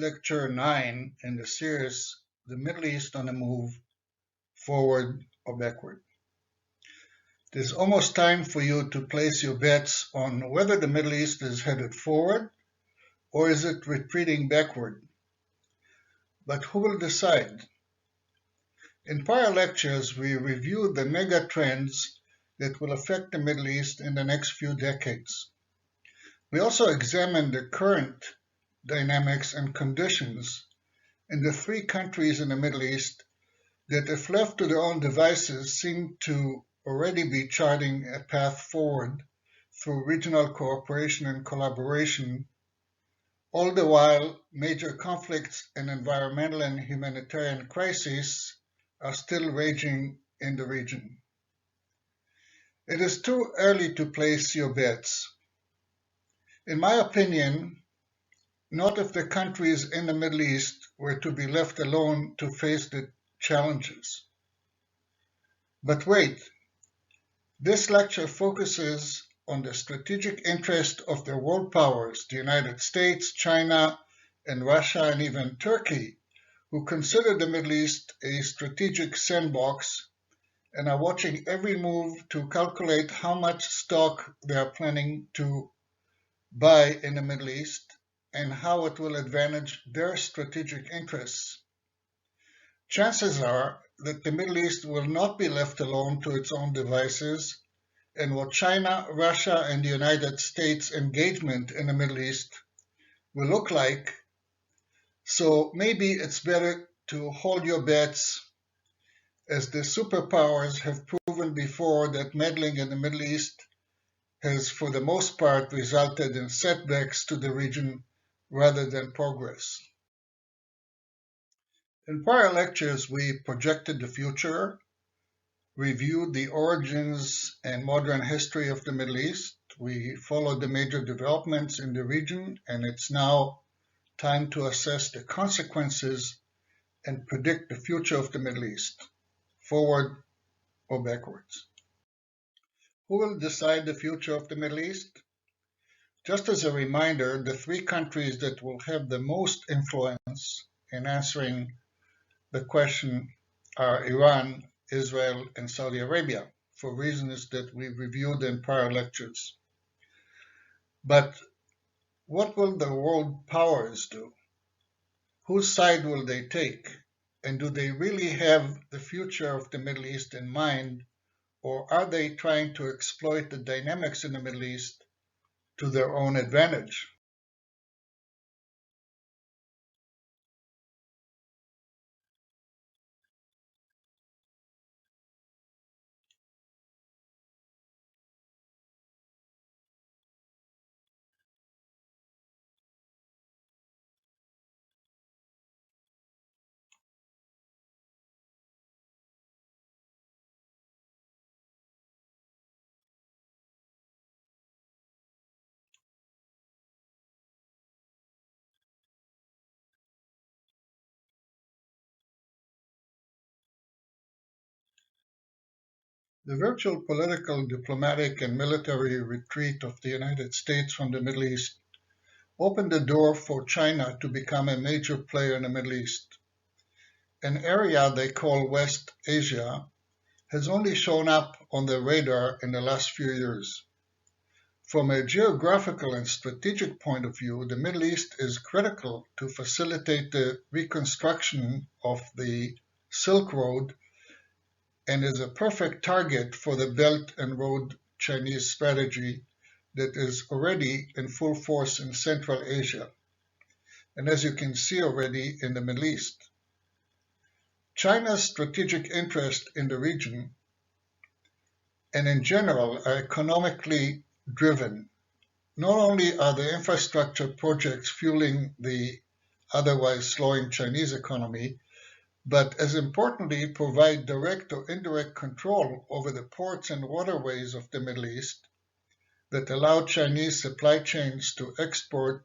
Lecture 9 in the series The Middle East on the Move, Forward or Backward. It is almost time for you to place your bets on whether the Middle East is headed forward or is it retreating backward. But who will decide? In prior lectures, we reviewed the mega trends that will affect the Middle East in the next few decades. We also examined the current dynamics and conditions in the three countries in the Middle East that, if left to their own devices, seem to already be charting a path forward through regional cooperation and collaboration, all the while major conflicts and environmental and humanitarian crises are still raging in the region. It is too early to place your bets. In my opinion, not if the countries in the Middle East were to be left alone to face the challenges. But wait, this lecture focuses on the strategic interest of the world powers, the United States, China, and Russia, and even Turkey, who consider the Middle East a strategic sandbox and are watching every move to calculate how much stock they are planning to buy in the Middle East and how it will advantage their strategic interests. Chances are that the Middle East will not be left alone to its own devices, and what China, Russia, and the United States' engagement in the Middle East will look like. So maybe it's better to hold your bets, as the superpowers have proven before that meddling in the Middle East has, for the most part, resulted in setbacks to the region rather than progress. In prior lectures, we projected the future, reviewed the origins and modern history of the Middle East. We followed the major developments in the region, and it's now time to assess the consequences and predict the future of the Middle East, forward or backwards. Who will decide the future of the Middle East? Just as a reminder, the three countries that will have the most influence in answering the question are Iran, Israel, and Saudi Arabia, for reasons that we reviewed in prior lectures. But what will the world powers do? Whose side will they take? And do they really have the future of the Middle East in mind, or are they trying to exploit the dynamics in the Middle East to their own advantage? The virtual political, diplomatic, and military retreat of the United States from the Middle East opened the door for China to become a major player in the Middle East. An area they call West Asia has only shown up on their radar in the last few years. From a geographical and strategic point of view, the Middle East is critical to facilitate the reconstruction of the Silk Road and is a perfect target for the Belt and Road Chinese strategy that is already in full force in Central Asia, and as you can see already in the Middle East. China's strategic interest in the region and in general are economically driven. Not only are the infrastructure projects fueling the otherwise slowing Chinese economy, but as importantly provide direct or indirect control over the ports and waterways of the Middle East that allow Chinese supply chains to export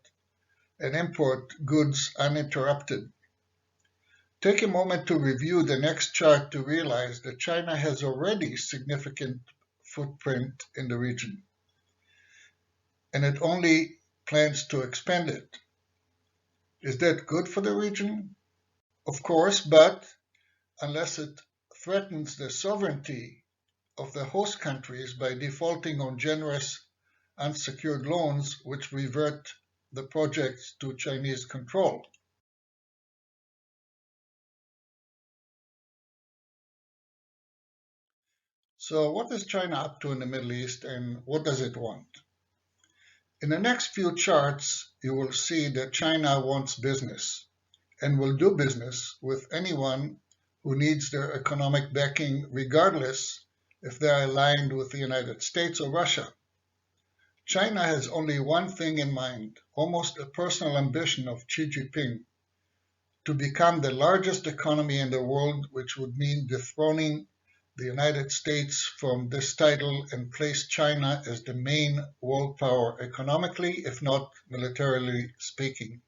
and import goods uninterrupted. Take a moment to review the next chart to realize that China has already significant footprint in the region, and it only plans to expand it. Is that good for the region? Of course, but unless it threatens the sovereignty of the host countries by defaulting on generous unsecured loans which revert the projects to Chinese control. So what is China up to in the Middle East, and what does it want? In the next few charts, you will see that China wants business and will do business with anyone who needs their economic backing, regardless if they are aligned with the United States or Russia. China has only one thing in mind, almost a personal ambition of Xi Jinping, to become the largest economy in the world, which would mean dethroning the United States from this title and place China as the main world power economically, if not militarily speaking.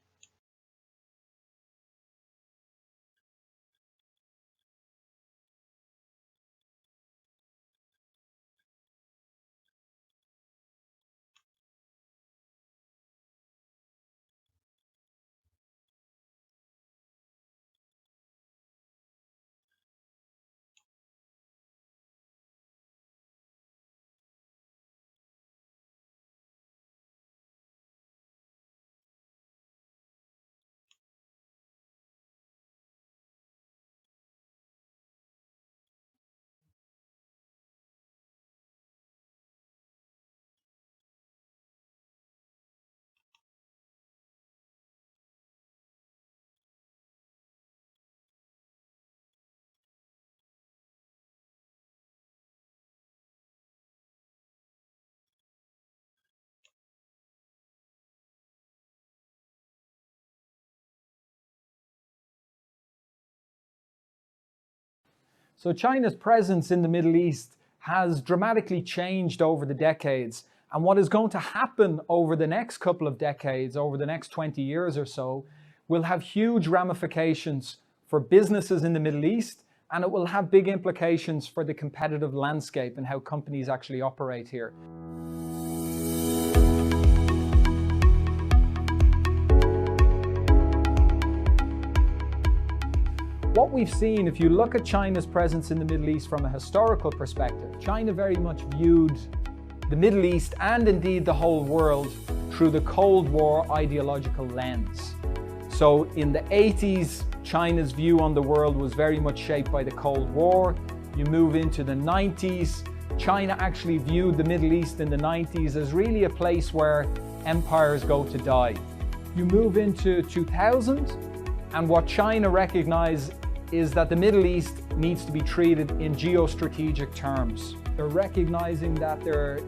So China's presence in the Middle East has dramatically changed over the decades. And what is going to happen over the next couple of decades, over the next 20 years or so, will have huge ramifications for businesses in the Middle East, and it will have big implications for the competitive landscape and how companies actually operate here. What we've seen, if you look at China's presence in the Middle East from a historical perspective, China very much viewed the Middle East and indeed the whole world through the Cold War ideological lens. So in the 80s, China's view on the world was very much shaped by the Cold War. You move into the 90s, China actually viewed the Middle East in the 90s as really a place where empires go to die. You move into 2000, and what China recognized is that the Middle East needs to be treated in geostrategic terms. They're recognizing that they're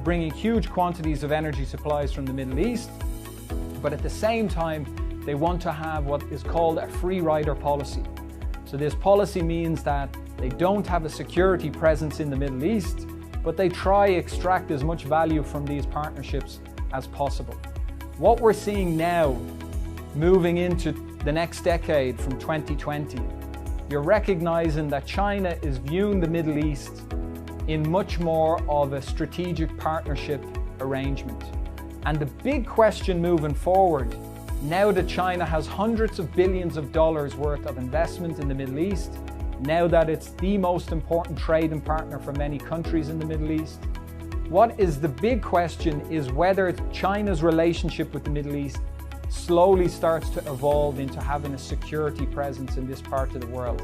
bringing huge quantities of energy supplies from the Middle East, but at the same time, they want to have what is called a free rider policy. So this policy means that they don't have a security presence in the Middle East, but they try extract as much value from these partnerships as possible. What we're seeing now, moving into the next decade from 2020, you're recognizing that China is viewing the Middle East in much more of a strategic partnership arrangement. And the big question moving forward, now that China has hundreds of billions of dollars worth of investment in the Middle East, now that it's the most important trading partner for many countries in the Middle East, what is the big question is whether China's relationship with the Middle East slowly starts to evolve into having a security presence in this part of the world.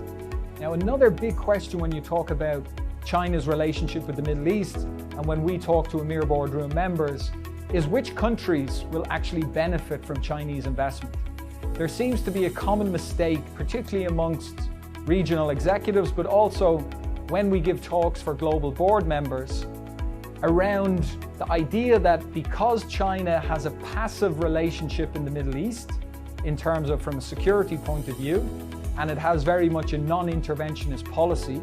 Now, another big question when you talk about China's relationship with the Middle East, and when we talk to Emir Boardroom members, is which countries will actually benefit from Chinese investment. There seems to be a common mistake, particularly amongst regional executives, but also when we give talks for global board members, around the idea that because China has a passive relationship in the Middle East, in terms of from a security point of view, and it has very much a non-interventionist policy,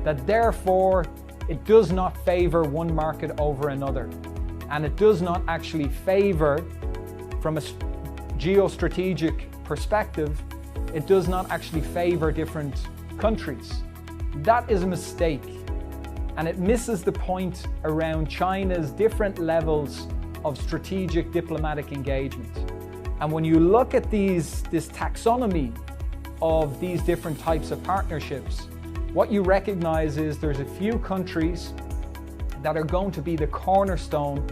that therefore it does not favor one market over another. And it does not actually favor, from a geostrategic perspective, it does not actually favor different countries. That is a mistake. And it misses the point around China's different levels of strategic diplomatic engagement. And when you look at this taxonomy of these different types of partnerships, what you recognize is there's a few countries that are going to be the cornerstone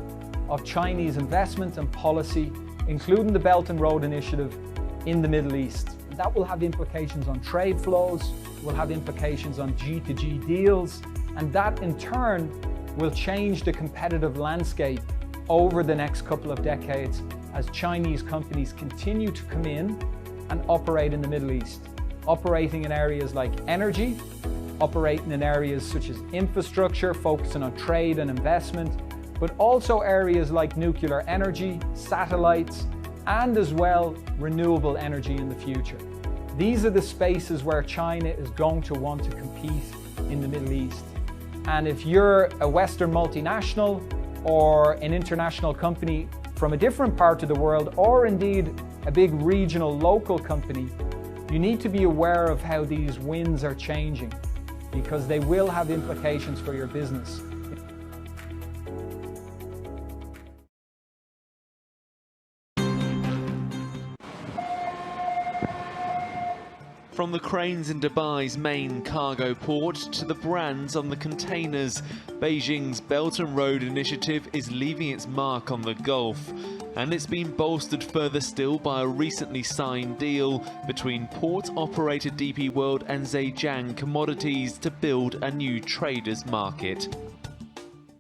of Chinese investment and policy, including the Belt and Road Initiative in the Middle East. That will have implications on trade flows, will have implications on G2G deals, and that in turn will change the competitive landscape over the next couple of decades as Chinese companies continue to come in and operate in the Middle East, operating in areas like energy, operating in areas such as infrastructure, focusing on trade and investment, but also areas like nuclear energy, satellites, and as well renewable energy in the future. These are the spaces where China is going to want to compete in the Middle East. And if you're a Western multinational or an international company from a different part of the world, or indeed a big regional local company, you need to be aware of how these winds are changing, because they will have implications for your business. From the cranes in Dubai's main cargo port to the brands on the containers, Beijing's Belt and Road Initiative is leaving its mark on the Gulf. And it's been bolstered further still by a recently signed deal between port-operator DP World and Zhejiang Commodities to build a new traders market.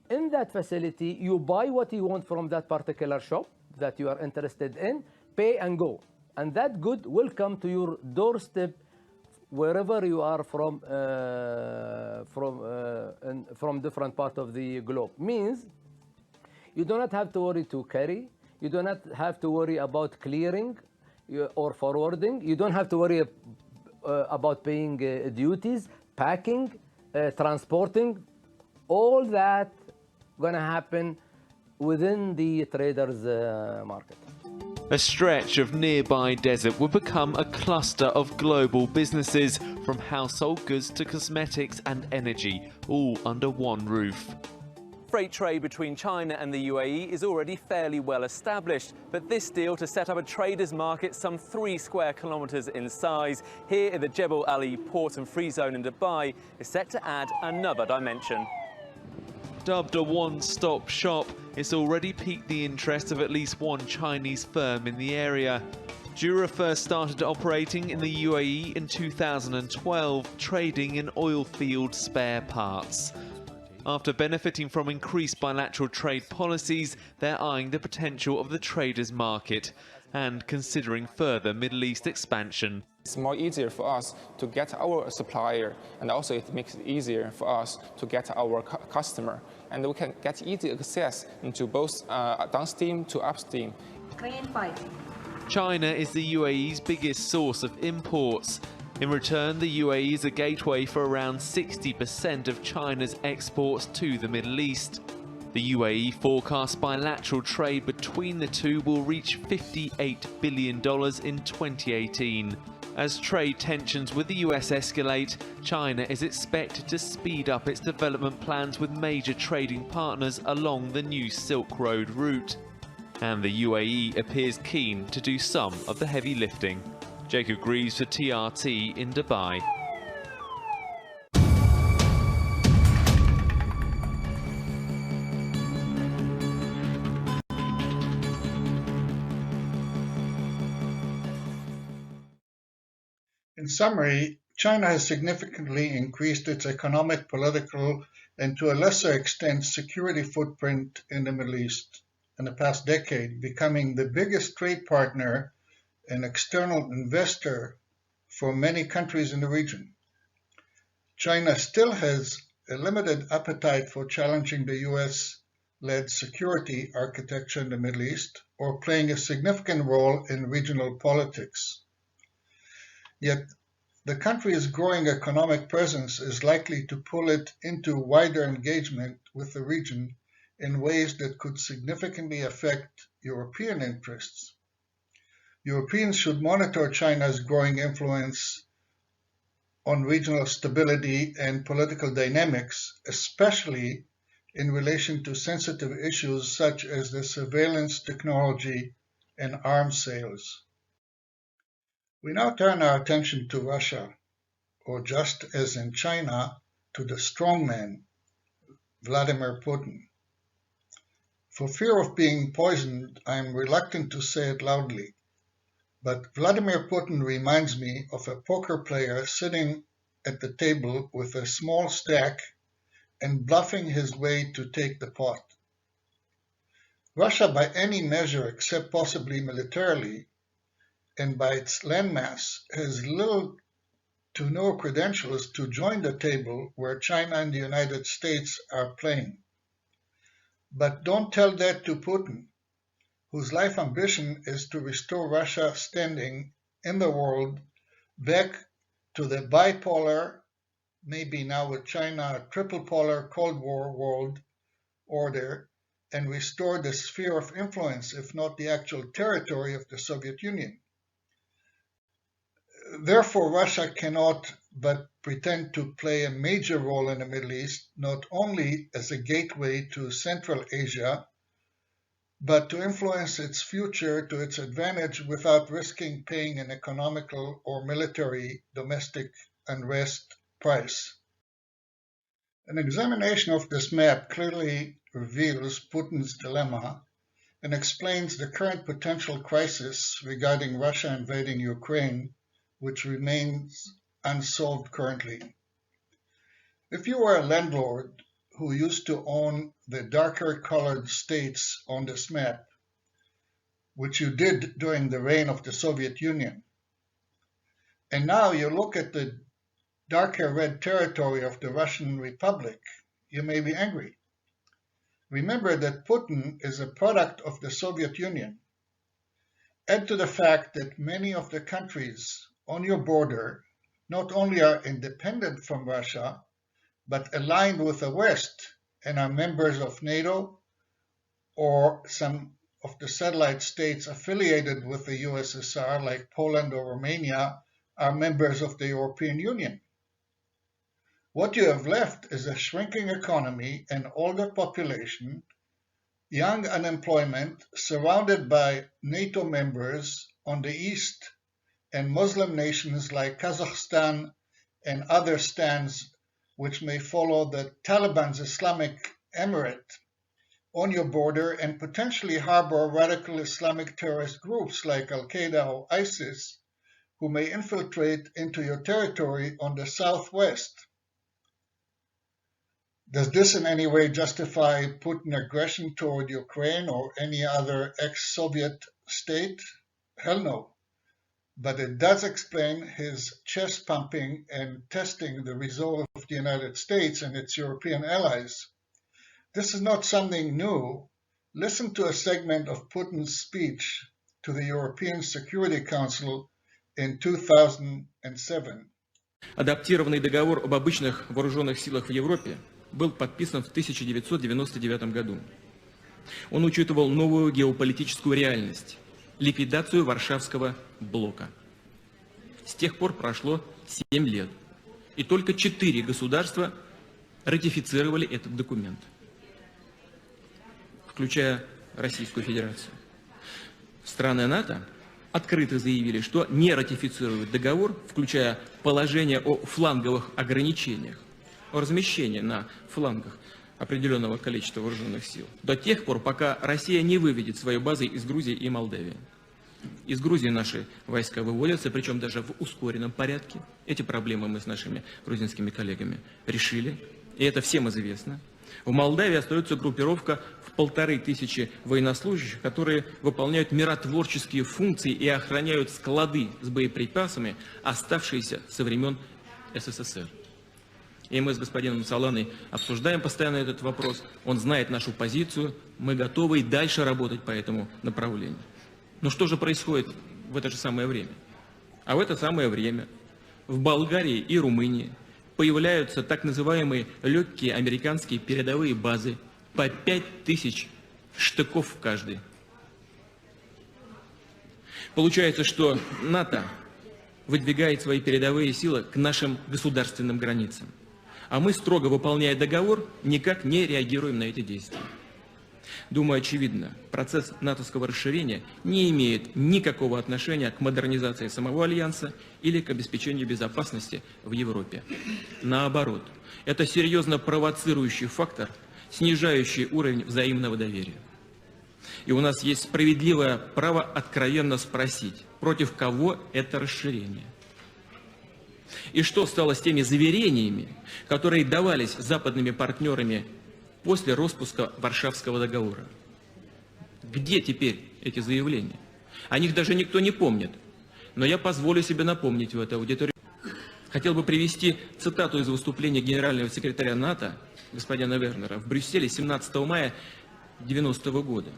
In that facility, you buy what you want from that particular shop that you are interested in, pay and go. And that good will come to your doorstep wherever you are from different part of the globe. Means you do not have to worry to carry. You do not have to worry about clearing or forwarding. You don't have to worry about paying duties, packing, transporting. All that gonna happen within the traders market. A stretch of nearby desert will become a cluster of global businesses, from household goods to cosmetics and energy, all under one roof. Freight trade between China and the UAE is already fairly well established, but this deal to set up a traders market some 3 square kilometres in size here in the Jebel Ali port and free zone in Dubai is set to add another dimension. Dubbed a one-stop shop, it's already piqued the interest of at least one Chinese firm in the area. Jura first started operating in the UAE in 2012, trading in oil field spare parts. After benefiting from increased bilateral trade policies, they're eyeing the potential of the traders market and considering further Middle East expansion. It's more easier for us to get our supplier, and also it makes it easier for us to get our customer. And we can get easy access into both downstream to upstream. China is the UAE's biggest source of imports. In return, the UAE is a gateway for around 60% of China's exports to the Middle East. The UAE forecasts bilateral trade between the two will reach $58 billion in 2018. As trade tensions with the US escalate, China is expected to speed up its development plans with major trading partners along the new Silk Road route. And the UAE appears keen to do some of the heavy lifting. Jacob Greaves for TRT in Dubai. In summary, China has significantly increased its economic, political, and to a lesser extent security footprint in the Middle East in the past decade, becoming the biggest trade partner and external investor for many countries in the region. China still has a limited appetite for challenging the US-led security architecture in the Middle East or playing a significant role in regional politics. Yet, the country's growing economic presence is likely to pull it into wider engagement with the region in ways that could significantly affect European interests. Europeans should monitor China's growing influence on regional stability and political dynamics, especially in relation to sensitive issues such as the surveillance technology and arms sales. We now turn our attention to Russia, or just as in China, to the strongman, Vladimir Putin. For fear of being poisoned, I am reluctant to say it loudly, but Vladimir Putin reminds me of a poker player sitting at the table with a small stack and bluffing his way to take the pot. Russia, by any measure except possibly militarily, and by its landmass, has little to no credentials to join the table where China and the United States are playing. But don't tell that to Putin, whose life ambition is to restore Russia's standing in the world back to the bipolar, maybe now with China, triple polar Cold War world order, and restore the sphere of influence, if not the actual territory of the Soviet Union. Therefore, Russia cannot but pretend to play a major role in the Middle East, not only as a gateway to Central Asia, but to influence its future to its advantage without risking paying an economical or military domestic unrest price. An examination of this map clearly reveals Putin's dilemma and explains the current potential crisis regarding Russia invading Ukraine, which remains unsolved currently. If you were a landlord who used to own the darker colored states on this map, which you did during the reign of the Soviet Union, and now you look at the darker red territory of the Russian Republic, you may be angry. Remember that Putin is a product of the Soviet Union. Add to the fact that many of the countries on your border not only are independent from Russia, but aligned with the West and are members of NATO, or some of the satellite states affiliated with the USSR, like Poland or Romania, are members of the European Union. What you have left is a shrinking economy, an older population, young unemployment, surrounded by NATO members on the east, and Muslim nations like Kazakhstan and other stands which may follow the Taliban's Islamic Emirate on your border and potentially harbor radical Islamic terrorist groups like Al-Qaeda or ISIS, who may infiltrate into your territory on the southwest. Does this in any way justify Putin's aggression toward Ukraine or any other ex-Soviet state? Hell no. But it does explain his chest pumping and testing the resolve of the United States and its European allies. This is not something new. Listen to a segment of Putin's speech to the European Security Council in 2007. Адаптированный договор об обычных вооруженных силах в Европе был подписан в 1999 году. Он учитывал новую геополитическую реальность – ликвидацию Варшавского блока. С тех пор прошло 7 лет, и только 4 государства ратифицировали этот документ, включая Российскую Федерацию. Страны НАТО открыто заявили, что не ратифицируют договор, включая положение о фланговых ограничениях, о размещении на флангах определенного количества вооруженных сил, до тех пор, пока Россия не выведет свои базы из Грузии и Молдавии. Из Грузии наши войска выводятся, причем даже в ускоренном порядке. Эти проблемы мы с нашими грузинскими коллегами решили, и это всем известно. В Молдавии остается группировка в 1500 военнослужащих, которые выполняют миротворческие функции и охраняют склады с боеприпасами, оставшиеся со времен СССР. И мы с господином Соланой обсуждаем постоянно этот вопрос. Он знает нашу позицию. Мы готовы и дальше работать по этому направлению. Но что же происходит в это же самое время? А в это самое время в Болгарии и Румынии появляются так называемые легкие американские передовые базы по 5000 штыков в каждой. Получается, что НАТО выдвигает свои передовые силы к нашим государственным границам. А мы, строго выполняя договор, никак не реагируем на эти действия. Думаю, очевидно, процесс натовского расширения не имеет никакого отношения к модернизации самого Альянса или к обеспечению безопасности в Европе. Наоборот, это серьезно провоцирующий фактор, снижающий уровень взаимного доверия. И у нас есть справедливое право откровенно спросить, против кого это расширение. И что стало с теми заверениями, которые давались западными партнерами после распуска Варшавского договора? Где теперь эти заявления? О них даже никто не помнит. Но я позволю себе напомнить в этой аудитории. Хотел бы привести цитату из выступления генерального секретаря НАТО господина Вернера в Брюсселе 17 мая 1990 года.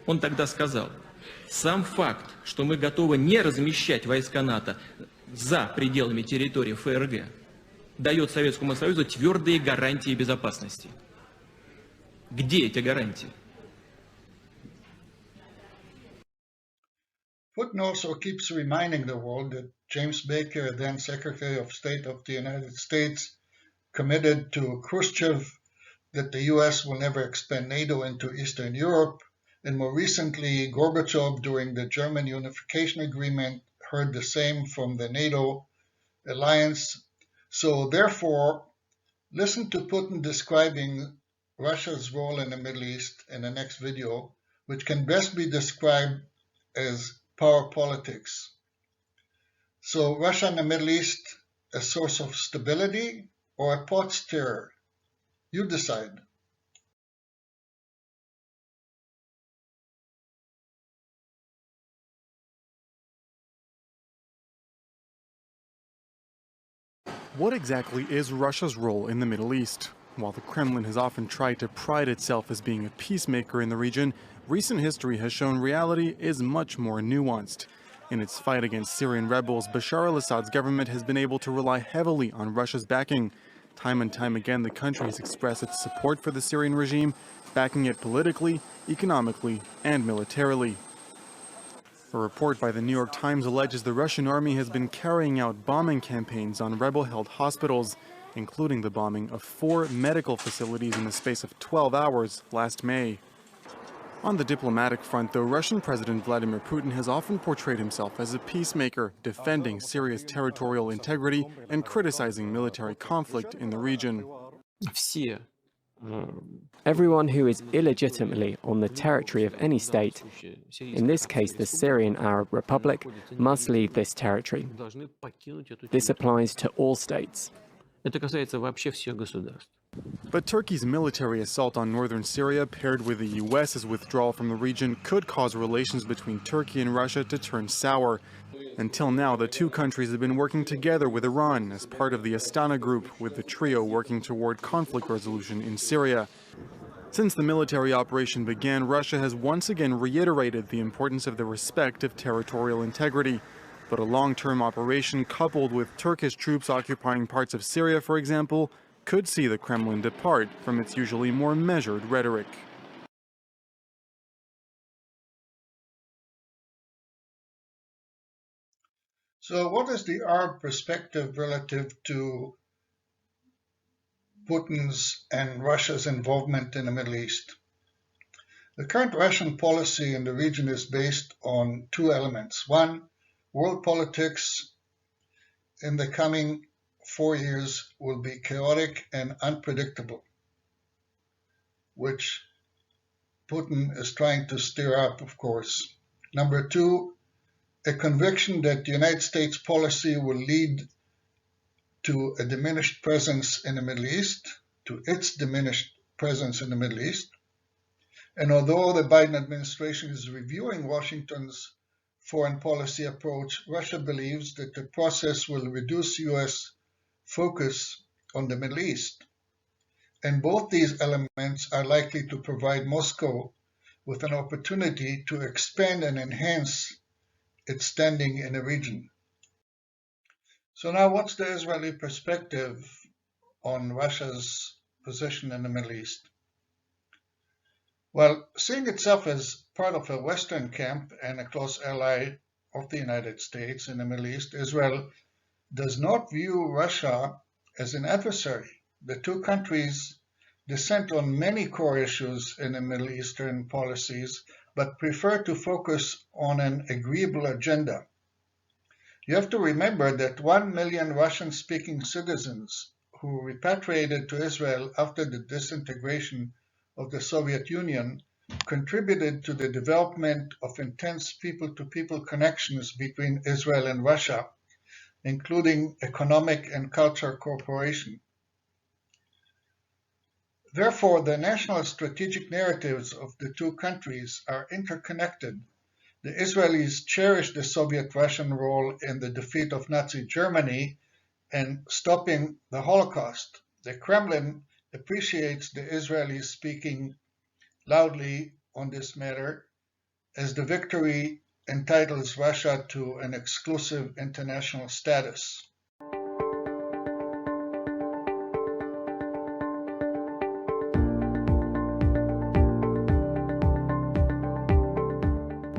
Он тогда сказал: «Сам факт, что мы готовы не размещать войска НАТО за пределами территории ФРГ, дает Советскому Союзу твердые гарантии безопасности». Где эти гарантии? Putin also keeps reminding the world that James Baker, then Secretary of State of the United States, committed to Khrushchev that the US will never expand NATO into Eastern Europe, and more recently, Gorbachev, during the German Unification Agreement, heard the same from the NATO alliance. So therefore, listen to Putin describing Russia's role in the Middle East in the next video, which can best be described as power politics. So Russia in the Middle East, a source of stability or a pot stirrer? You decide. What exactly is Russia's role in the Middle East? While the Kremlin has often tried to pride itself as being a peacemaker in the region, recent history has shown reality is much more nuanced. In its fight against Syrian rebels, Bashar al-Assad's government has been able to rely heavily on Russia's backing. Time and time again, the country has expressed its support for the Syrian regime, backing it politically, economically, and militarily. A report by the New York Times alleges the Russian army has been carrying out bombing campaigns on rebel-held hospitals, including the bombing of 4 medical facilities in the space of 12 hours last May. On the diplomatic front, though, Russian President Vladimir Putin has often portrayed himself as a peacemaker, defending Syria's territorial integrity and criticizing military conflict in the region. Everyone who is illegitimately on the territory of any state, in this case the Syrian Arab Republic, must leave this territory. This applies to all states. But Turkey's military assault on northern Syria, paired with the US's withdrawal from the region, could cause relations between Turkey and Russia to turn sour. Until now, the two countries have been working together with Iran as part of the Astana Group, with the trio working toward conflict resolution in Syria. Since the military operation began, Russia has once again reiterated the importance of the respect of territorial integrity. But a long-term operation coupled with Turkish troops occupying parts of Syria, for example, could see the Kremlin depart from its usually more measured rhetoric. So what is the Arab perspective relative to Putin's and Russia's involvement in the Middle East? The current Russian policy in the region is based on 2 elements. One, world politics in the coming 4 years will be chaotic and unpredictable, which Putin is trying to stir up, of course. Number 2, a conviction that the United States policy will lead to a diminished presence in the Middle East, to its diminished presence in the Middle East. And although the Biden administration is reviewing Washington's foreign policy approach, Russia believes that the process will reduce U.S. focus on the Middle East. And both these elements are likely to provide Moscow with an opportunity to expand and enhance its standing in the region. So now what's the Israeli perspective on Russia's position in the Middle East? Well, seeing itself as part of a Western camp and a close ally of the United States in the Middle East, Israel does not view Russia as an adversary. The two countries dissent on many core issues in the Middle Eastern policies, but prefer to focus on an agreeable agenda. You have to remember that 1 million Russian-speaking citizens who repatriated to Israel after the disintegration of the Soviet Union contributed to the development of intense people-to-people connections between Israel and Russia, including economic and cultural cooperation. Therefore, the national strategic narratives of the two countries are interconnected. The Israelis cherish the Soviet-Russian role in the defeat of Nazi Germany and stopping the Holocaust. The Kremlin appreciates the Israelis speaking loudly on this matter, as the victory entitles Russia to an exclusive international status.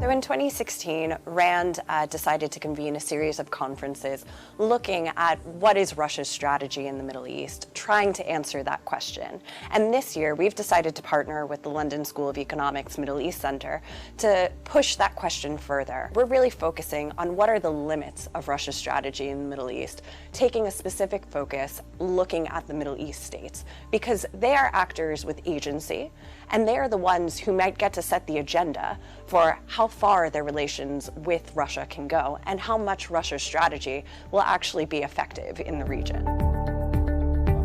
So in 2016, RAND decided to convene a series of conferences looking at what is Russia's strategy in the Middle East, trying to answer that question. And this year, we've decided to partner with the London School of Economics Middle East Center to push that question further. We're really focusing on what are the limits of Russia's strategy in the Middle East, taking a specific focus looking at the Middle East states, because they are actors with agency, and they are the ones who might get to set the agenda for how far their relations with Russia can go and how much Russia's strategy will actually be effective in the region.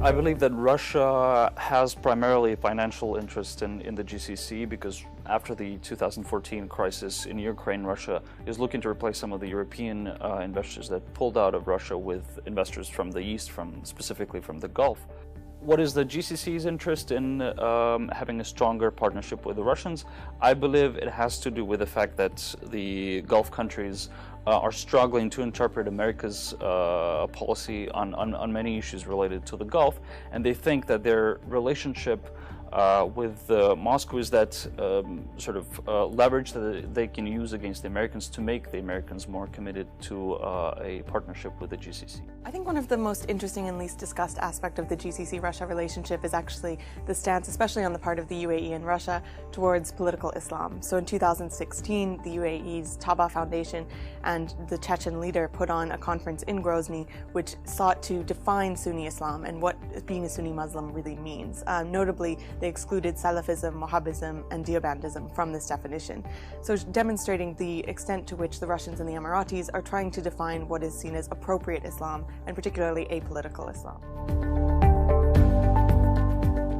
I believe that Russia has primarily a financial interest in the GCC because after the 2014 crisis in Ukraine, Russia is looking to replace some of the European investors that pulled out of Russia with investors from the East, specifically from the Gulf. What is the GCC's interest in having a stronger partnership with the Russians? I believe it has to do with the fact that the Gulf countries are struggling to interpret America's policy on many issues related to the Gulf, and they think that their relationship with Moscow is that sort of leverage that they can use against the Americans to make the Americans more committed to a partnership with the GCC. I think one of the most interesting and least discussed aspect of the GCC-Russia relationship is actually the stance, especially on the part of the UAE and Russia, towards political Islam. So in 2016, the UAE's Taba Foundation and the Chechen leader put on a conference in Grozny which sought to define Sunni Islam and what being a Sunni Muslim really means. Notably, they excluded Salafism, Wahhabism, and Deobandism from this definition. So demonstrating the extent to which the Russians and the Emiratis are trying to define what is seen as appropriate Islam, and particularly apolitical Islam.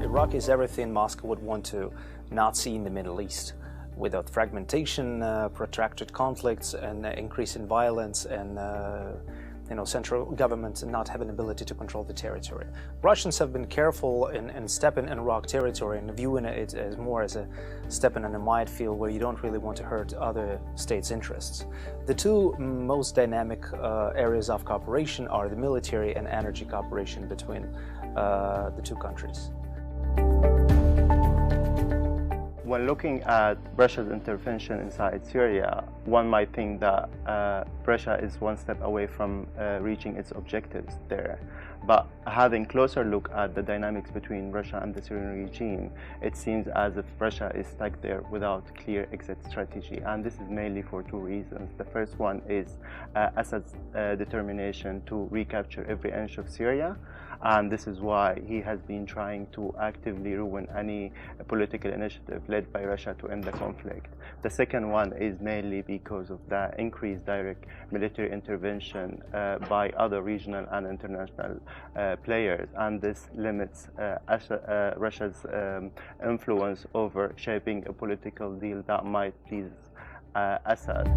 Iraq is everything Moscow would want to not see in the Middle East. Without fragmentation, protracted conflicts, and increase in violence, and central governments not having ability to control the territory. Russians have been careful in stepping in Iraq territory and viewing it as more as a stepping in a minefield where you don't really want to hurt other states' interests. The two most dynamic areas of cooperation are the military and energy cooperation between the two countries. When looking at Russia's intervention inside Syria, one might think that Russia is one step away from reaching its objectives there. But having closer look at the dynamics between Russia and the Syrian regime, it seems as if Russia is stuck there without clear exit strategy. And this is mainly for two reasons. The first one is Assad's determination to recapture every inch of Syria. And this is why he has been trying to actively ruin any political initiative led by Russia to end the conflict. The second one is mainly because of the increased direct military intervention by other regional and international players, and this limits Russia's influence over shaping a political deal that might please Assad.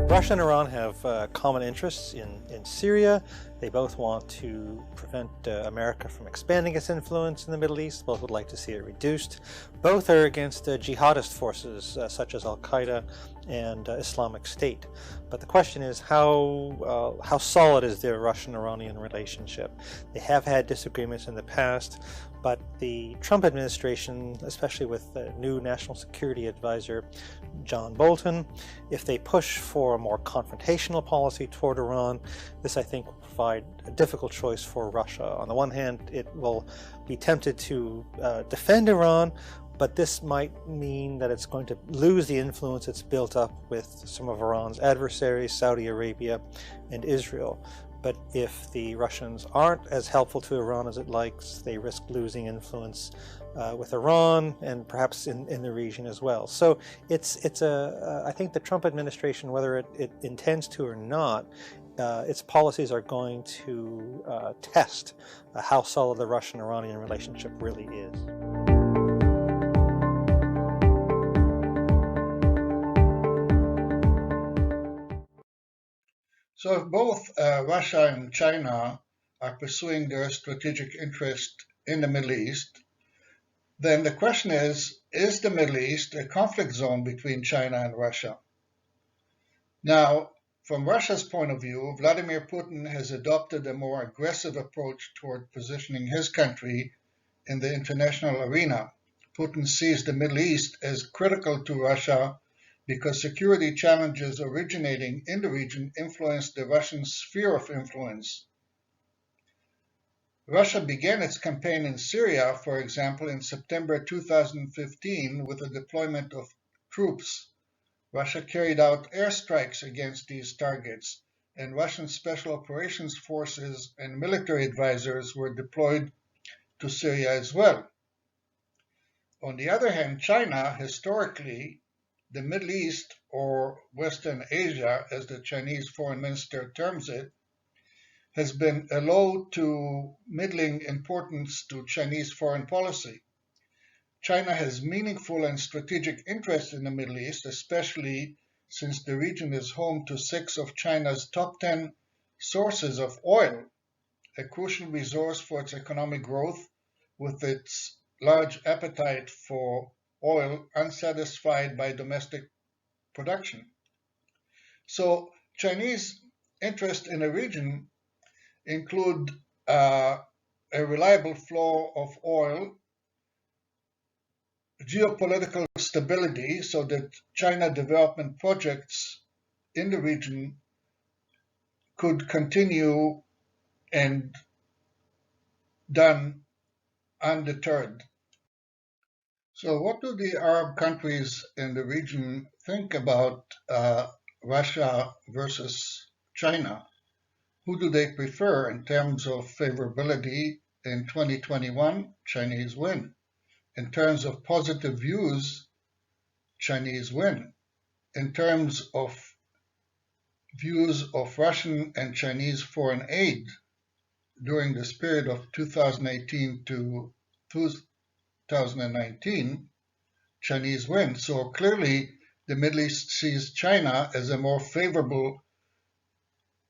Russia and Iran have common interests in Syria. They both want to prevent America from expanding its influence in the Middle East. Both would like to see it reduced. Both are against jihadist forces such as Al-Qaeda and Islamic State. But the question is how solid is their Russian-Iranian relationship? They have had disagreements in the past. But the Trump administration, especially with the new National Security Advisor John Bolton, if they push for a more confrontational policy toward Iran, this I think will provide a difficult choice for Russia. On the one hand, it will be tempted to defend Iran, but this might mean that it's going to lose the influence it's built up with some of Iran's adversaries, Saudi Arabia and Israel. But if the Russians aren't as helpful to Iran as it likes, they risk losing influence with Iran and perhaps in the region as well. So I think the Trump administration, whether it intends to or not, its policies are going to test how solid the Russian-Iranian relationship really is. So if both Russia and China are pursuing their strategic interest in the Middle East, then the question is the Middle East a conflict zone between China and Russia? Now, from Russia's point of view, Vladimir Putin has adopted a more aggressive approach toward positioning his country in the international arena. Putin sees the Middle East as critical to Russia because security challenges originating in the region influence the Russian sphere of influence. Russia began its campaign in Syria, for example, in September 2015 with the deployment of troops. Russia carried out airstrikes against these targets, and Russian special operations forces and military advisors were deployed to Syria as well. On the other hand, China, historically, the Middle East, or Western Asia, as the Chinese foreign minister terms it, has been a low to middling importance to Chinese foreign policy. China has meaningful and strategic interests in the Middle East, especially since the region is home to 6 of China's top 10 sources of oil, a crucial resource for its economic growth, with its large appetite for oil unsatisfied by domestic production. So Chinese interest in the region include a reliable flow of oil, geopolitical stability, so that China development projects in the region could continue and done undeterred. So what do the Arab countries in the region think about Russia versus China? Who do they prefer in terms of favorability? In 2021, Chinese win. In terms of positive views, Chinese win. In terms of views of Russian and Chinese foreign aid during this period of 2018 to 2019, Chinese win. So clearly, the Middle East sees China as a more favorable,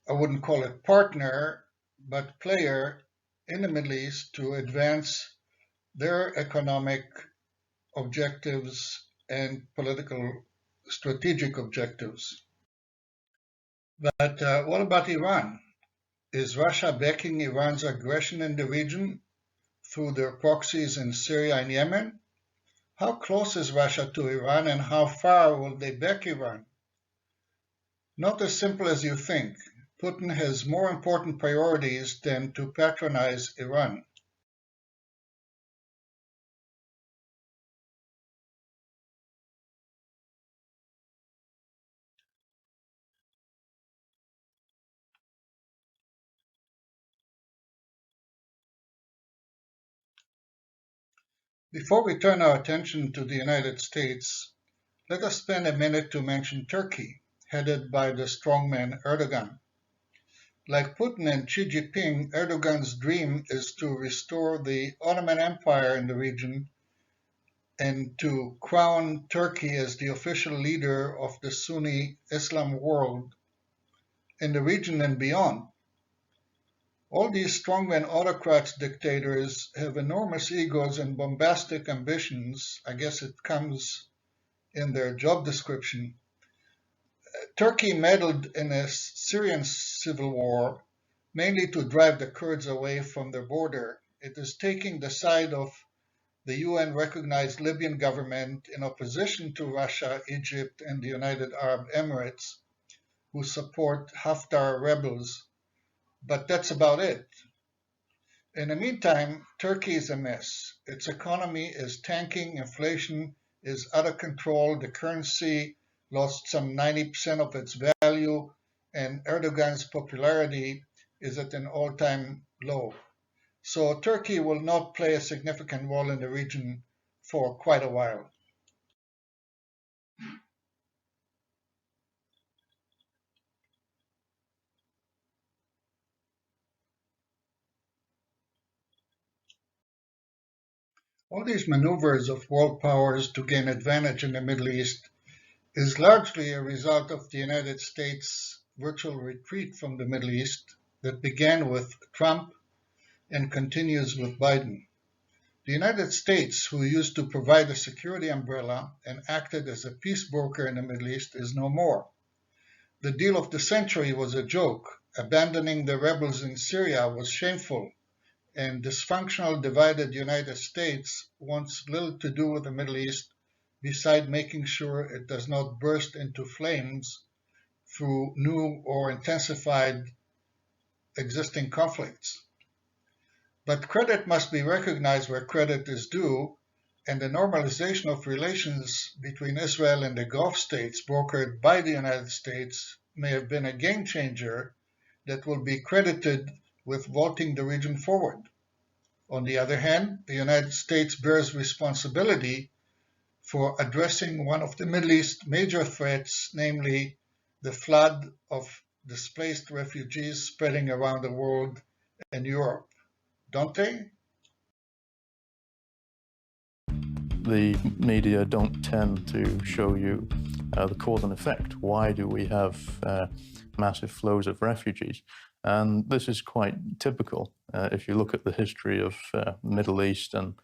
I wouldn't call it partner, but player in the Middle East to advance their economic objectives and political strategic objectives. But what about Iran? Is Russia backing Iran's aggression in the region through their proxies in Syria and Yemen? How close is Russia to Iran, and how far will they back Iran? Not as simple as you think. Putin has more important priorities than to patronize Iran. Before we turn our attention to the United States, let us spend a minute to mention Turkey, headed by the strongman Erdogan. Like Putin and Xi Jinping, Erdogan's dream is to restore the Ottoman Empire in the region and to crown Turkey as the official leader of the Sunni Islam world in the region and beyond. All these strongman autocrats, dictators, have enormous egos and bombastic ambitions. I guess it comes in their job description. Turkey meddled in a Syrian civil war, mainly to drive the Kurds away from their border. it is taking the side of the UN-recognized Libyan government in opposition to Russia, Egypt, and the United Arab Emirates, who support Haftar rebels, but that's about it. In the meantime, Turkey is a mess. Its economy is tanking, inflation is out of control, the currency lost some 90% of its value, and Erdogan's popularity is at an all-time low. So Turkey will not play a significant role in the region for quite a while. All these maneuvers of world powers to gain advantage in the Middle East is largely a result of the United States' virtual retreat from the Middle East that began with Trump and continues with Biden. The United States, who used to provide a security umbrella and acted as a peace broker in the Middle East, is no more. The deal of the century was a joke. Abandoning the rebels in Syria was shameful, and dysfunctional, divided United States wants little to do with the Middle East beside making sure it does not burst into flames through new or intensified existing conflicts. But credit must be recognized where credit is due, and the normalization of relations between Israel and the Gulf states brokered by the United States may have been a game changer that will be credited with vaulting the region forward. On the other hand, the United States bears responsibility for addressing one of the Middle East major threats, namely the flood of displaced refugees spreading around the world and Europe. Don't they? The media don't tend to show you the cause and effect. Why do we have massive flows of refugees? And this is quite typical. If you look at the history of Middle East and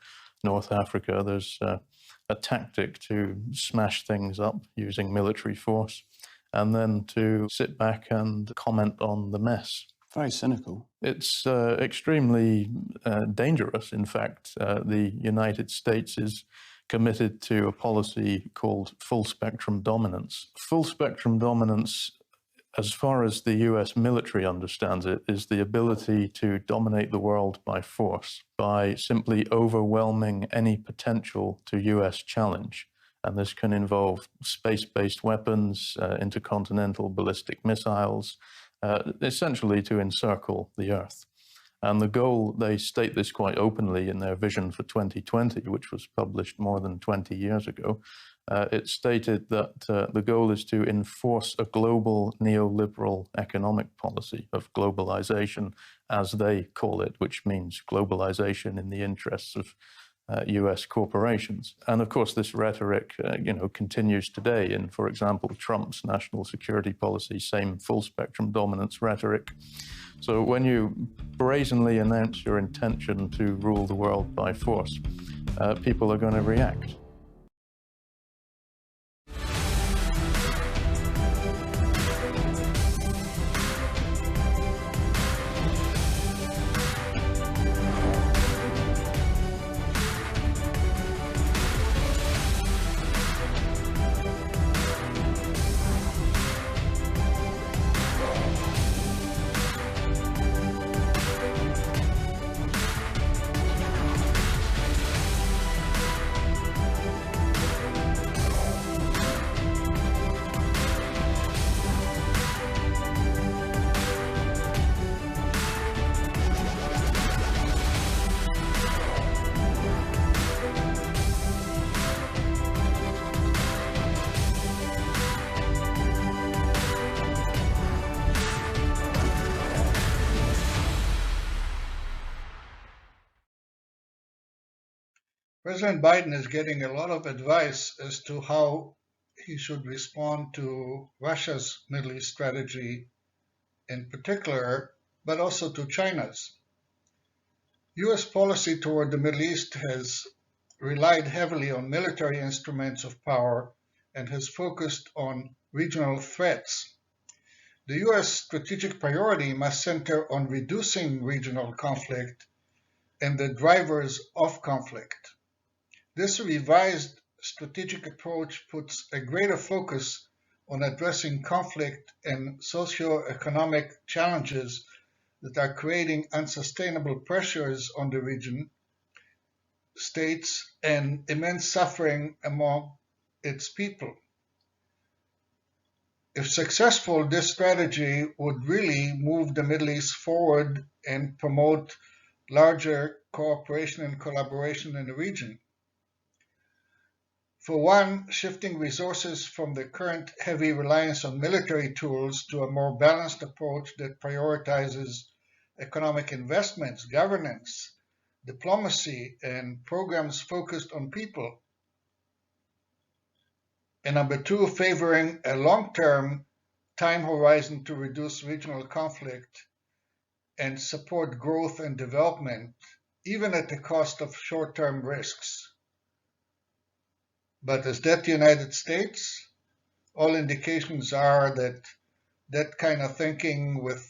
North Africa, there's a tactic to smash things up using military force and then to sit back and comment on the mess. Very cynical. It's extremely dangerous. In fact, the United States is committed to a policy called full spectrum dominance. Full spectrum dominance, as far as the US military understands it, is the ability to dominate the world by force, by simply overwhelming any potential to US challenge. And this can involve space-based weapons, intercontinental ballistic missiles, essentially to encircle the Earth. And the goal, they state this quite openly in their vision for 2020, which was published more than 20 years ago. It stated that the goal is to enforce a global neoliberal economic policy of globalization, as they call it, which means globalization in the interests of US corporations. And of course, this rhetoric continues today in, for example, Trump's national security policy, same full spectrum dominance rhetoric. So when you brazenly announce your intention to rule the world by force, people are going to react. President Biden is getting a lot of advice as to how he should respond to Russia's Middle East strategy in particular, but also to China's. U.S. policy toward the Middle East has relied heavily on military instruments of power and has focused on regional threats. The U.S. strategic priority must center on reducing regional conflict and the drivers of conflict. This revised strategic approach puts a greater focus on addressing conflict and socio-economic challenges that are creating unsustainable pressures on the region, states, and immense suffering among its people. If successful, this strategy would really move the Middle East forward and promote larger cooperation and collaboration in the region. For one, shifting resources from the current heavy reliance on military tools to a more balanced approach that prioritizes economic investments, governance, diplomacy, and programs focused on people. And number two, favoring a long-term time horizon to reduce regional conflict and support growth and development, even at the cost of short-term risks. But is that the United States? All indications are that that kind of thinking, with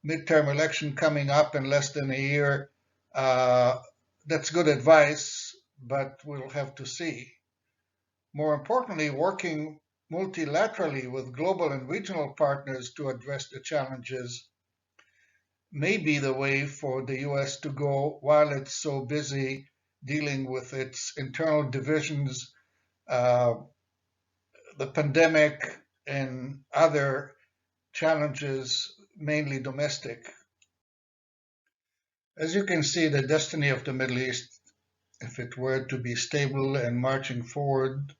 midterm election coming up in less than a year, that's good advice, but we'll have to see. More importantly, working multilaterally with global and regional partners to address the challenges may be the way for the US to go while it's so busy dealing with its internal divisions, the pandemic, and other challenges, mainly domestic. As you can see, the destiny of the Middle East, if it were to be stable and marching forward,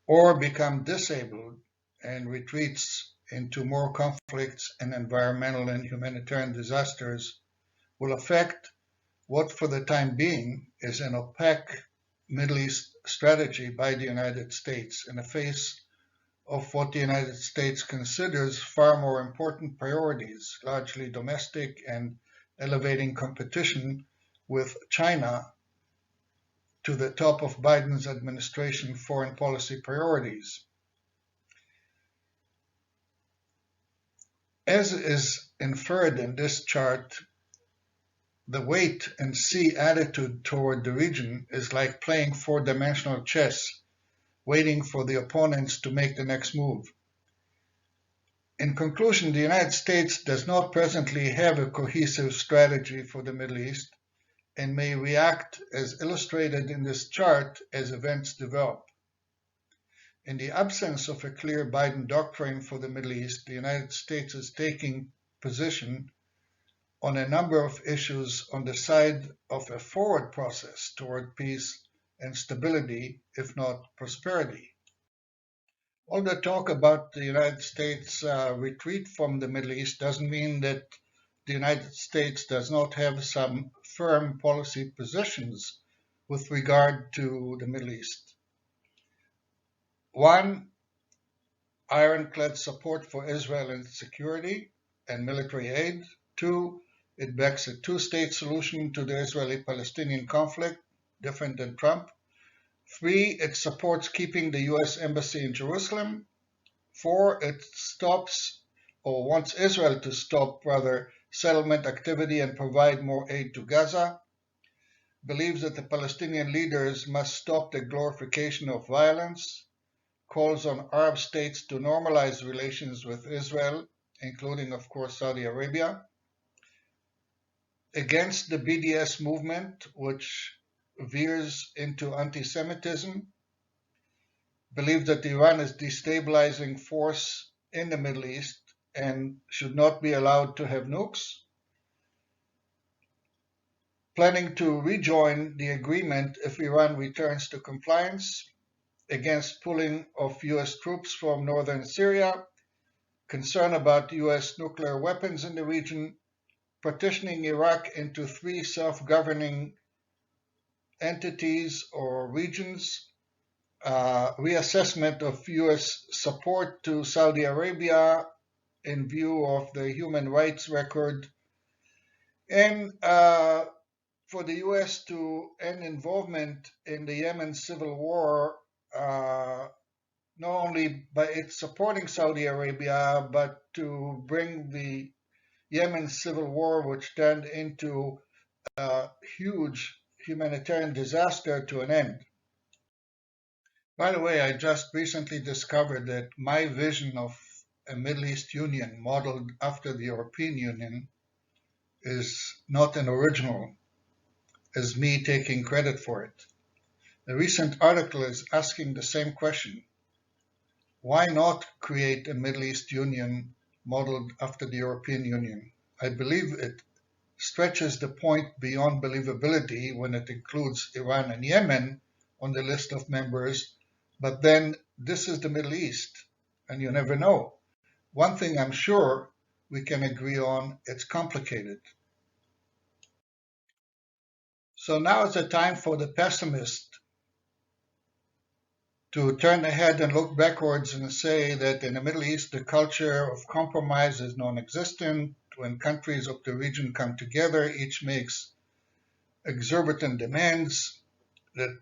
or become disabled and retreats into more conflicts and environmental and humanitarian disasters, will affect what for the time being is an opaque Middle East strategy by the United States in the face of what the United States considers far more important priorities, largely domestic and elevating competition with China to the top of Biden's administration foreign policy priorities. As is inferred in this chart, the wait and see attitude toward the region is like playing four-dimensional chess, waiting for the opponents to make the next move. In conclusion, the United States does not presently have a cohesive strategy for the Middle East and may react as illustrated in this chart as events develop. In the absence of a clear Biden doctrine for the Middle East, the United States is taking position on a number of issues on the side of a forward process toward peace and stability, if not prosperity. All the talk about the United States retreat from the Middle East doesn't mean that the United States does not have some firm policy positions with regard to the Middle East. One, ironclad support for Israel and security and military aid. Two, it backs a two-state solution to the Israeli-Palestinian conflict, different than Trump. Three, it supports keeping the U.S. Embassy in Jerusalem. Four, it stops, or wants Israel to stop, rather, settlement activity and provide more aid to Gaza. Believes that the Palestinian leaders must stop the glorification of violence. Calls on Arab states to normalize relations with Israel, including, of course, Saudi Arabia. Against the BDS movement, which veers into anti-Semitism. Believes that Iran is a destabilizing force in the Middle East and should not be allowed to have nukes. Planning to rejoin the agreement if Iran returns to compliance. Against pulling of US troops from northern Syria. Concern about US nuclear weapons in the region. Partitioning Iraq into three self-governing entities or regions. Reassessment of US support to Saudi Arabia in view of the human rights record, and for the US to end involvement in the Yemen civil war, not only by its supporting Saudi Arabia, but to bring the Yemen civil war, which turned into a huge humanitarian disaster to an end. By the way, I just recently discovered that my vision of a Middle East Union modeled after the European Union is not an original, as me taking credit for it. A recent article is asking the same question. Why not create a Middle East Union modeled after the European Union? I believe it stretches the point beyond believability when it includes Iran and Yemen on the list of members, but then this is the Middle East, and you never know. One thing I'm sure we can agree on, it's complicated. So now is the time for the pessimist to turn ahead and look backwards and say that in the Middle East, the culture of compromise is non-existent. When countries of the region come together, each makes exorbitant demands, that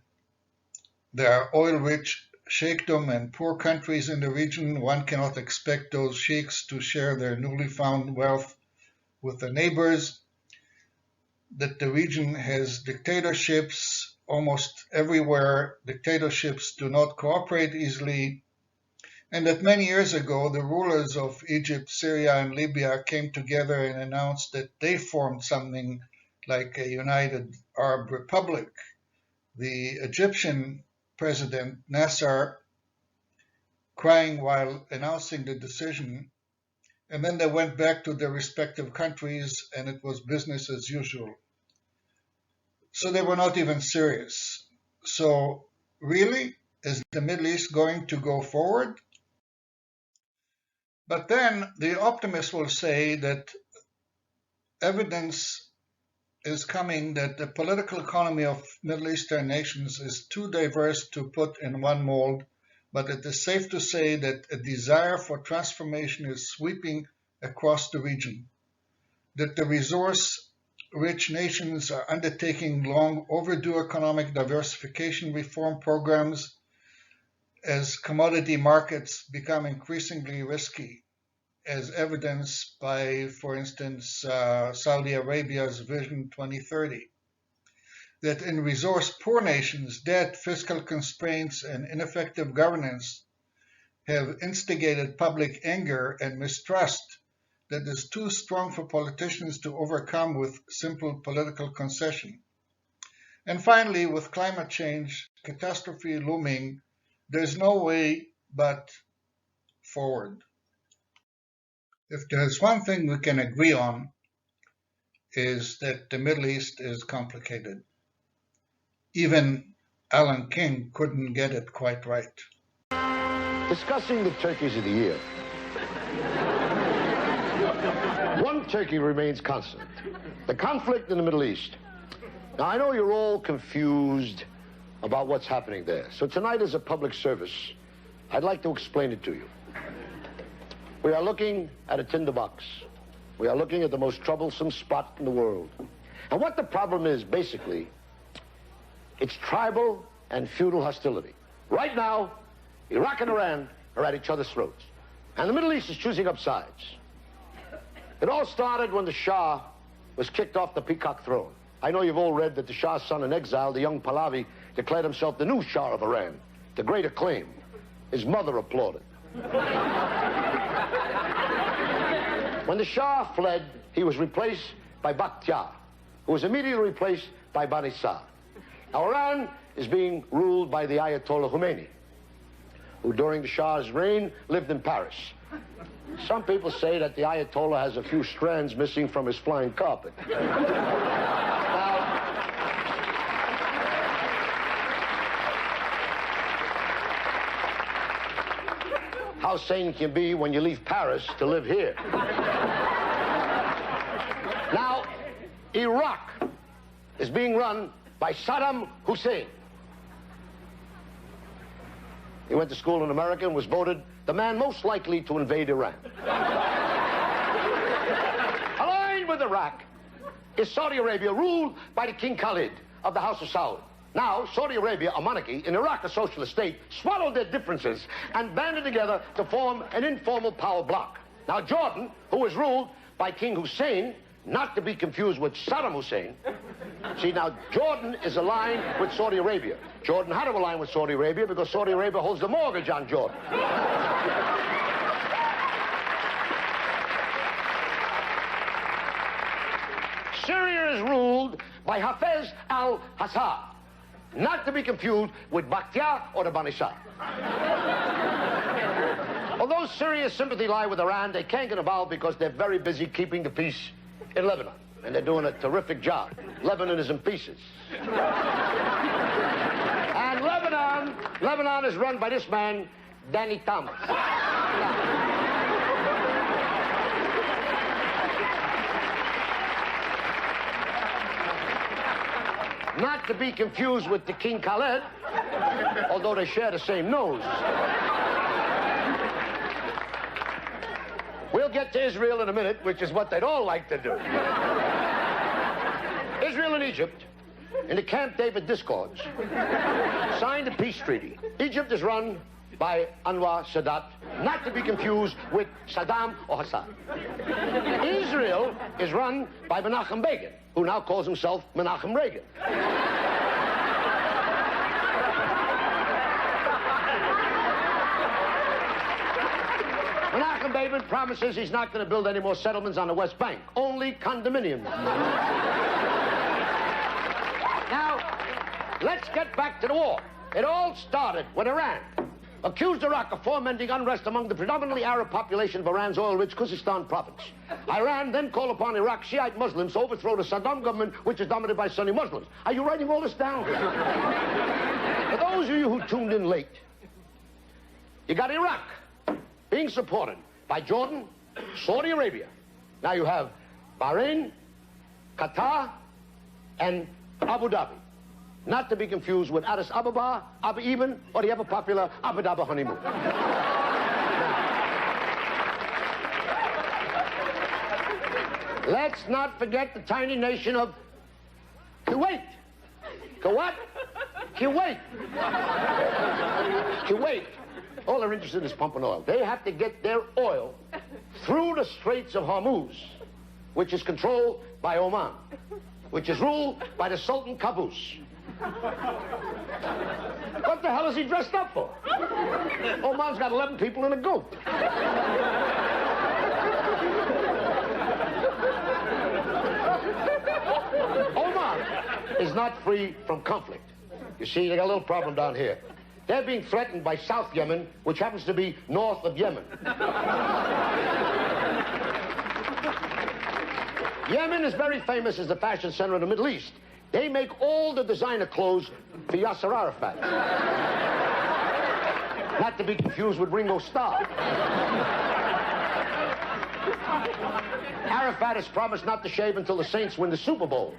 there are oil-rich sheikhdom and poor countries in the region. One cannot expect those sheiks to share their newly found wealth with their neighbors, that the region has dictatorships almost everywhere. Dictatorships do not cooperate easily, and that many years ago the rulers of Egypt, Syria, and Libya came together and announced that they formed something like a United Arab Republic. The Egyptian president Nasser crying while announcing the decision, and then they went back to their respective countries and it was business as usual. So they were not even serious. So really, is the Middle East going to go forward? But then the optimists will say that evidence is coming that the political economy of Middle Eastern nations is too diverse to put in one mold, but it is safe to say that a desire for transformation is sweeping across the region, that the resource-rich nations are undertaking long overdue economic diversification reform programs as commodity markets become increasingly risky, as evidenced by, for instance, Saudi Arabia's Vision 2030. That in resource-poor nations, debt, fiscal constraints, and ineffective governance have instigated public anger and mistrust that is too strong for politicians to overcome with simple political concession. And finally, with climate change catastrophe looming, there's no way but forward. If there's one thing we can agree on, is that the Middle East is complicated. Even Alan King couldn't get it quite right. Discussing the turkeys of the year. One turkey remains constant: the conflict in the Middle East. Now, I know you're all confused about what's happening there. So tonight, as a public service, I'd like to explain it to you. We are looking at a tinderbox. We are looking at the most troublesome spot in the world. And what the problem is, basically, it's tribal and feudal hostility. Right now, Iraq and Iran are at each other's throats. And the Middle East is choosing up sides. It all started when the Shah was kicked off the peacock throne. I know you've all read that the Shah's son in exile, the young Pahlavi, declared himself the new Shah of Iran, to great acclaim. His mother applauded. When the Shah fled, he was replaced by Bakhtiar, who was immediately replaced by Bani Sadr. Now, Iran is being ruled by the Ayatollah Khomeini, who during the Shah's reign lived in Paris. Some people say that the Ayatollah has a few strands missing from his flying carpet. How sane can you be when you leave Paris to live here? Now, Iraq is being run by Saddam Hussein. He went to school in America and was voted the man most likely to invade Iran. Aligned with Iraq is Saudi Arabia, ruled by the King Khalid of the House of Saud. Now, Saudi Arabia, a monarchy, in Iraq, a socialist state, swallowed their differences and banded together to form an informal power bloc. Now, Jordan, who was ruled by King Hussein, not to be confused with Saddam Hussein, See, now, Jordan is aligned with Saudi Arabia. Jordan had to align with Saudi Arabia because Saudi Arabia holds the mortgage on Jordan. Syria is ruled by Hafez al-Assad, not to be confused with Bakhtiar or the Bani Sadr. Although Syria's sympathy lie with Iran, they can't get involved because they're very busy keeping the peace in Lebanon. And they're doing a terrific job. Lebanon is in pieces. And Lebanon is run by this man, Danny Thomas. Not to be confused with the King Khaled, although they share the same nose. We'll get to Israel in a minute, which is what they'd all like to do. Israel and Egypt, in the Camp David discords, signed a peace treaty. Egypt is run by Anwar Sadat, not to be confused with Saddam or Hassan. Israel is run by Menachem Begin, who now calls himself Menachem Reagan. Menachem Begin promises he's not going to build any more settlements on the West Bank, only condominiums. Now, let's get back to the war. It all started when Iran accused Iraq of fomenting unrest among the predominantly Arab population of Iran's oil-rich Khuzestan province. Iran then called upon Iraq Shiite Muslims to overthrow the Saddam government, which is dominated by Sunni Muslims. Are you writing all this down? For those of you who tuned in late, you got Iraq being supported by Jordan, Saudi Arabia. Now you have Bahrain, Qatar, and Abu Dhabi. Not to be confused with Addis Ababa, Abu Ibn, or the ever-popular Abu Dhabi honeymoon. Let's not forget the tiny nation of Kuwait. Kuwait? Kuwait. Kuwait. All they're interested in is pumping oil. They have to get their oil through the Straits of Hormuz, which is controlled by Oman, which is ruled by the Sultan Qaboos. What the hell is he dressed up for? Oman's got 11 people and a goat. Oman is not free from conflict. You see, they got a little problem down here. They're being threatened by South Yemen, which happens to be north of Yemen. Yemen is very famous as the fashion center of the Middle East. They make all the designer clothes for Yasser Arafat. Not to be confused with Ringo Starr. Arafat has promised not to shave until the Saints win the Super Bowl.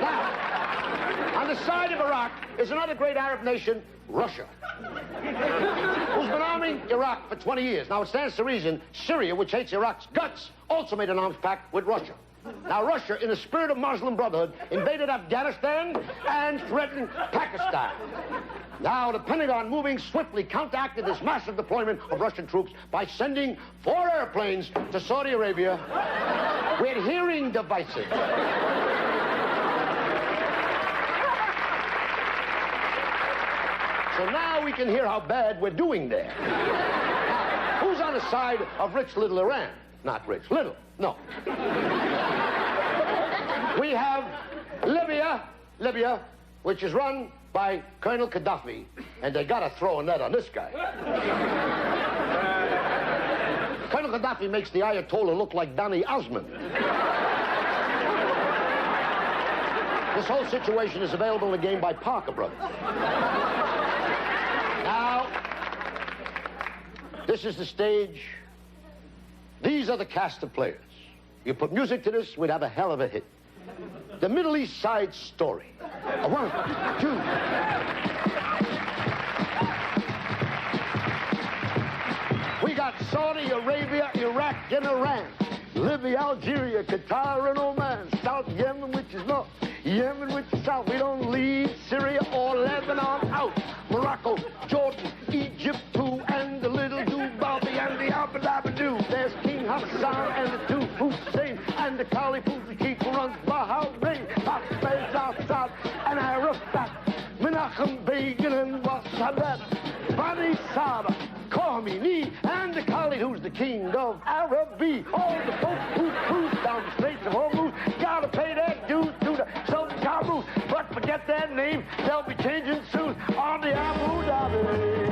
Now, on the side of Iraq is another great Arab nation, Russia, who's been arming Iraq for 20 years. Now, it stands to reason Syria, which hates Iraq's guts, also made an arms pact with Russia. Now, Russia, in the spirit of Muslim Brotherhood, invaded Afghanistan and threatened Pakistan. Now, the Pentagon, moving swiftly, counteracted this massive deployment of Russian troops by sending 4 airplanes to Saudi Arabia with hearing devices. So now we can hear how bad we're doing there. Who's on the side of rich little Iran? Not rich, little, no. We have Libya, which is run by Colonel Gaddafi, and they gotta throw a net on this guy. Colonel Gaddafi makes the Ayatollah look like Donny Osmond. This whole situation is available in the game by Parker Brothers. Now, this is the stage. These are the cast of players. You put music to this, we'd have a hell of a hit. The Middle East Side Story. 1, 2. We got Saudi Arabia, Iraq, and Iran. Libya, Algeria, Qatar, and Oman. South Yemen, which is north. Yemen, which is south. We don't leave Syria or Lebanon out. Morocco, Jordan, Egypt, too, and the little Dubai and the Abu Dhabi do. There's King Hassan and the two Hussein and the Caliph who keep runs Bahrain. Nachem Bacon and Wassalet, Bani Saba, Khomeini, and the Khalid who's the king of Araby. All the folks who cruise down the Straits of Hormuz gotta pay their dues to the Sultan Qaboos. But forget their name, they'll be changing soon on the Abu Dhabi.